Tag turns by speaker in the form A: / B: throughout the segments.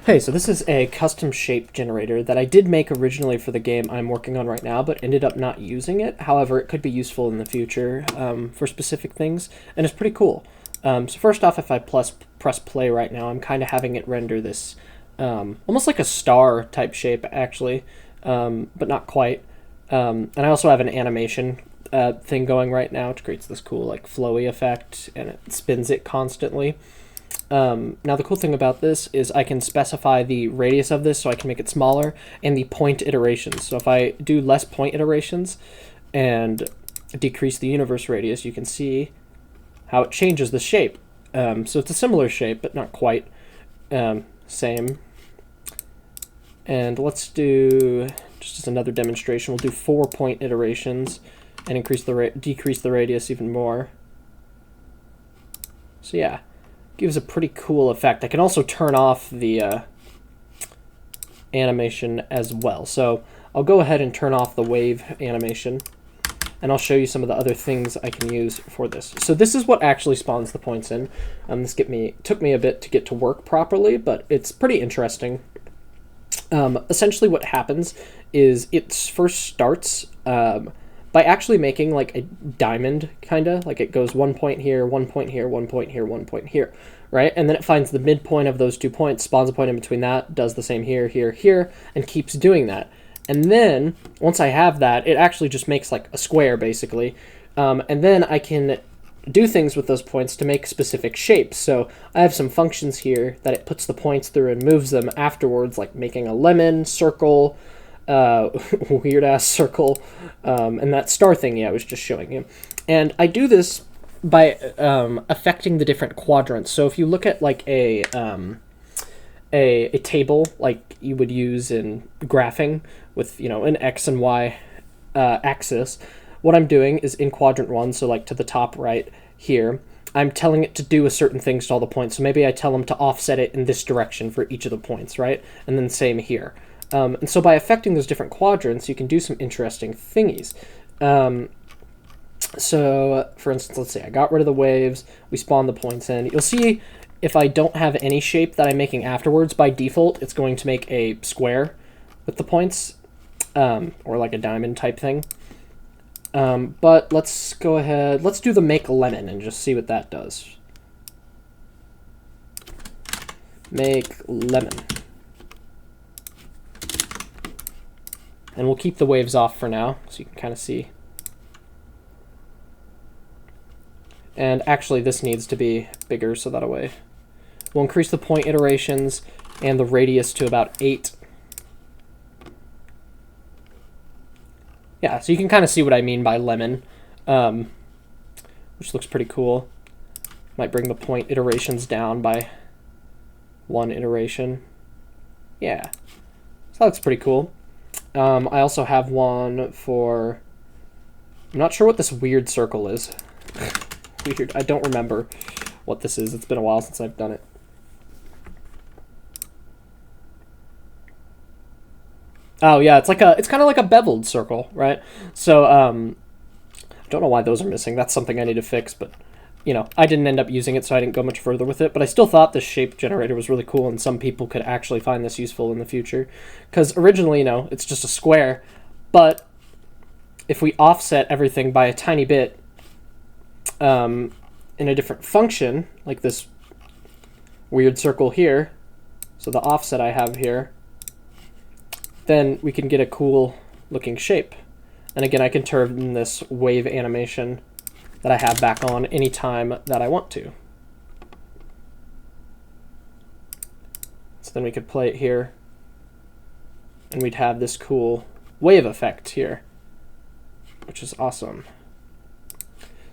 A: Hey, so this is a custom shape generator that I did make originally for the game I'm working on right now, but ended up not using it. However, it could be useful in the future for specific things, and it's pretty cool. So first off, if I press play right now, I'm kind of having it render this almost like a star type shape, actually, but not quite. And I also have an animation thing going right now, which creates this cool like flowy effect, and it spins it constantly. Now the cool thing about this is I can specify the radius of this so I can make it smaller and the point iterations. So if I do less point iterations and decrease the universe radius, you can see how it changes the shape. So it's a similar shape, but not quite same. And let's do, just as another demonstration, we'll do 4 point iterations and decrease the radius even more. So yeah. Gives a pretty cool effect. I can also turn off the animation as well. So I'll go ahead and turn off the wave animation, and I'll show you some of the other things I can use for this. So this is what actually spawns the points in. This took me a bit to get to work properly, but it's pretty interesting. Essentially what happens is it first starts by actually making like a diamond, kinda like it goes 1 point here, 1 point here, 1 point here, 1 point here, right? And then it finds the midpoint of those 2 points, spawns a point in between that, does the same here, here, here, and keeps doing that. And then once I have that, it actually just makes like a square basically, and then I can do things with those points to make specific shapes. So I have some functions here that it puts the points through and moves them afterwards, like making a lemon, circle, weird ass circle, and that star thingy I was just showing you. And I do this by affecting the different quadrants. So if you look at like a table like you would use in graphing with, you know, an X and Y axis, what I'm doing is in quadrant 1, so like to the top right here, I'm telling it to do a certain things to all the points. So maybe I tell them to offset it in this direction for each of the points, right? And then same here. And so by affecting those different quadrants, you can do some interesting thingies. So, for instance, let's say I got rid of the waves, we spawned the points in. You'll see if I don't have any shape that I'm making afterwards, by default, it's going to make a square with the points, or like a diamond type thing. But let's go ahead, let's do the make lemon and just see what that does. Make lemon. And we'll keep the waves off for now, so you can kind of see. And actually, this needs to be bigger, so that way. We'll increase the point iterations and the radius to about 8. Yeah, so you can kind of see what I mean by lemon, which looks pretty cool. Might bring the point iterations down by 1 iteration. Yeah, so that looks pretty cool. I also have one for, I'm not sure what this weird circle is. Weird, I don't remember what this is. It's been a while since I've done it. Oh yeah, it's kind of like a beveled circle, right? So I don't know why those are missing. That's something I need to fix, but you know, I didn't end up using it, so I didn't go much further with it, but I still thought this shape generator was really cool, and some people could actually find this useful in the future. Because originally, you know, it's just a square, but if we offset everything by a tiny bit in a different function, like this weird circle here, so the offset I have here, then we can get a cool looking shape. And again, I can turn this wave animation that I have back on anytime that I want to. So then we could play it here, and we'd have this cool wave effect here, which is awesome.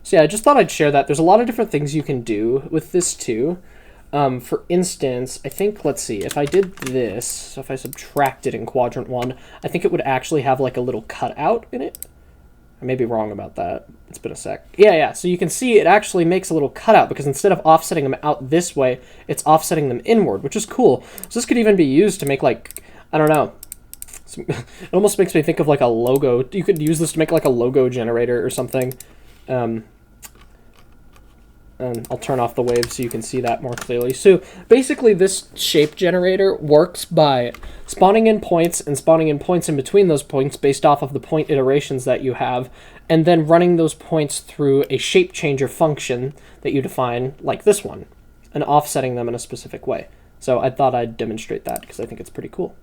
A: So yeah, I just thought I'd share that. There's a lot of different things you can do with this too. For instance, I think, let's see, if I did this, so if I subtracted in quadrant 1, I think it would actually have like a little cutout in it. I may be wrong about that. It's been a sec. Yeah, so you can see it actually makes a little cutout because instead of offsetting them out this way, it's offsetting them inward, which is cool. So this could even be used to make like, I don't know, it almost makes me think of like a logo. You could use this to make like a logo generator or something. And I'll turn off the wave so you can see that more clearly. So basically this shape generator works by spawning in points and spawning in points in between those points based off of the point iterations that you have, and then running those points through a shape changer function that you define, like this one, and offsetting them in a specific way. So I thought I'd demonstrate that because I think it's pretty cool.